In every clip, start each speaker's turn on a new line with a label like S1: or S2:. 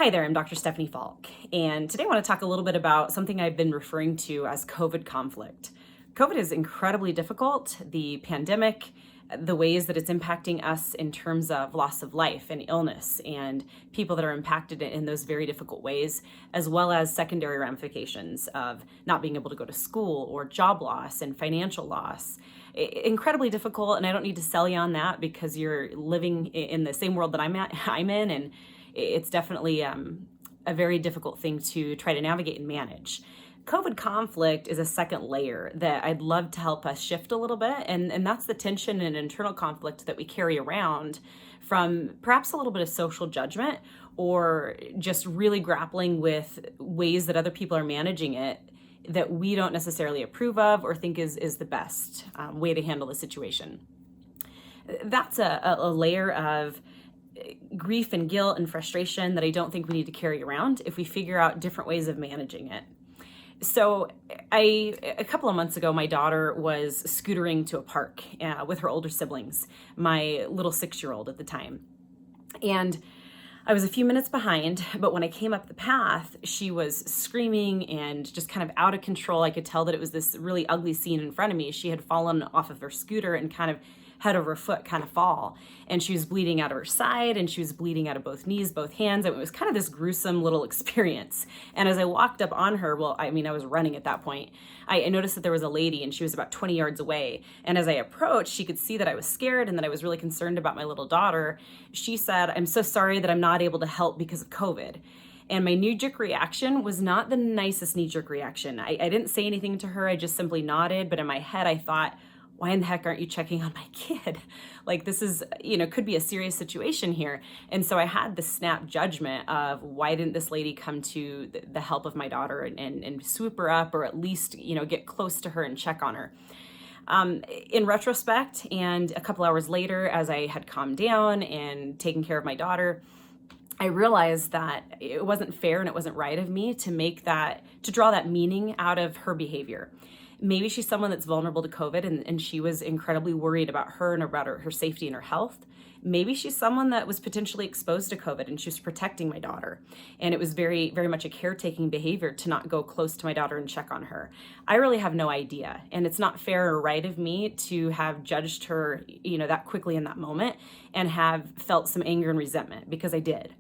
S1: Hi there, I'm Dr. Stephanie Falk, and today I want to talk a little bit about something I've been referring to as COVID conflict. COVID is incredibly difficult. The pandemic, the ways that it's impacting us in terms of loss of life and illness, and people that are impacted in those very difficult ways, as well as secondary ramifications of not being able to go to school or job loss and financial loss. Incredibly difficult, and I don't need to sell you on that because you're living in the same world that I'm in, and it's definitely a very difficult thing to try to navigate and manage. COVID conflict is a second layer that I'd love to help us shift a little bit, and that's the tension and internal conflict that we carry around from perhaps a little bit of social judgment or just really grappling with ways that other people are managing it that we don't necessarily approve of or think is the best way to handle the situation. That's a layer of grief and guilt and frustration that I don't think we need to carry around if we figure out different ways of managing it. So a couple of months ago, my daughter was scootering to a park with her older siblings, my little 6-year-old at the time. And I was a few minutes behind, but when I came up the path, she was screaming and just kind of out of control. I could tell that it was this really ugly scene in front of me. She had fallen off of her scooter and kind of head over foot kind of fall. And she was bleeding out of her side and she was bleeding out of both knees, both hands. And it was kind of this gruesome little experience. And as I walked up on her, I was running at that point. I noticed that there was a lady and she was about 20 yards away. And as I approached, she could see that I was scared and that I was really concerned about my little daughter. She said, "I'm so sorry that I'm not able to help because of COVID." And my knee-jerk reaction was not the nicest knee-jerk reaction. I didn't say anything to her. I just simply nodded. But in my head, I thought, why in the heck aren't you checking on my kid? Like, this is, could be a serious situation here. And so I had the snap judgment of why didn't this lady come to the help of my daughter and swoop her up or at least, get close to her and check on her. In retrospect, and a couple hours later, as I had calmed down and taken care of my daughter, I realized that it wasn't fair and it wasn't right of me to draw that meaning out of her behavior. Maybe she's someone that's vulnerable to COVID and she was incredibly worried about her and about her safety and her health. Maybe she's someone that was potentially exposed to COVID and she was protecting my daughter. And it was very, very much a caretaking behavior to not go close to my daughter and check on her. I really have no idea. And it's not fair or right of me to have judged her, that quickly in that moment and have felt some anger and resentment because I did.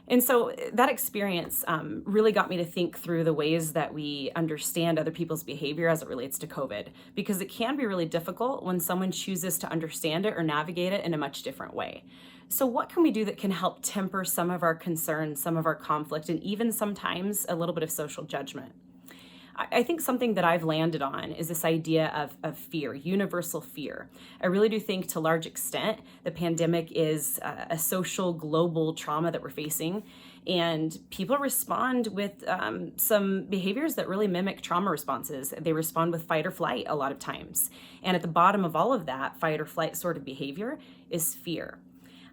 S1: And so that experience really got me to think through the ways that we understand other people's behavior as it relates to COVID, because it can be really difficult when someone chooses to understand it or navigate it in a much different way. So what can we do that can help temper some of our concerns, some of our conflict, and even sometimes a little bit of social judgment? I think something that I've landed on is this idea of fear, universal fear. I really do think to a large extent the pandemic is a social global trauma that we're facing, and people respond with some behaviors that really mimic trauma responses. They respond with fight or flight a lot of times. And at the bottom of all of that fight or flight sort of behavior is fear.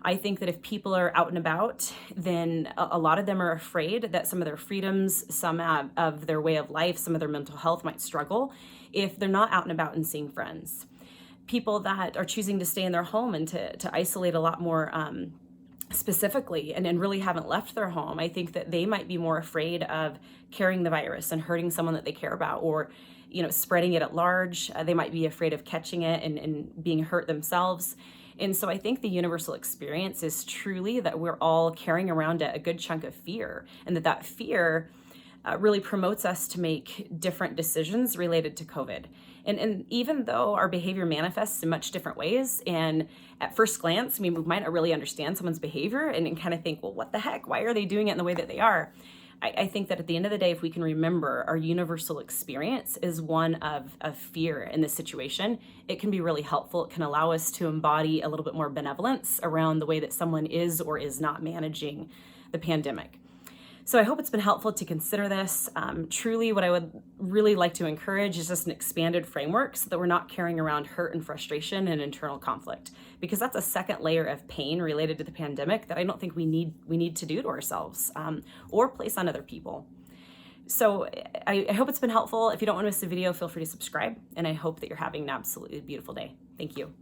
S1: I think that if people are out and about, then a lot of them are afraid that some of their freedoms, some of their way of life, some of their mental health might struggle if they're not out and about and seeing friends. People that are choosing to stay in their home and to isolate a lot more specifically and really haven't left their home, I think that they might be more afraid of carrying the virus and hurting someone that they care about, or spreading it at large. They might be afraid of catching it and being hurt themselves. And so I think the universal experience is truly that we're all carrying around a good chunk of fear, and that fear really promotes us to make different decisions related to COVID. And even though our behavior manifests in much different ways, and at first glance, we might not really understand someone's behavior and kind of think, well, what the heck? Why are they doing it in the way that they are? I think that at the end of the day, if we can remember our universal experience is one of fear in this situation, it can be really helpful. It can allow us to embody a little bit more benevolence around the way that someone is or is not managing the pandemic. So I hope it's been helpful to consider this. Truly, what I would really like to encourage is just an expanded framework so that we're not carrying around hurt and frustration and internal conflict, because that's a second layer of pain related to the pandemic that I don't think we need to do to ourselves or place on other people. So I hope it's been helpful. If you don't want to miss a video, feel free to subscribe, and I hope that you're having an absolutely beautiful day. Thank you.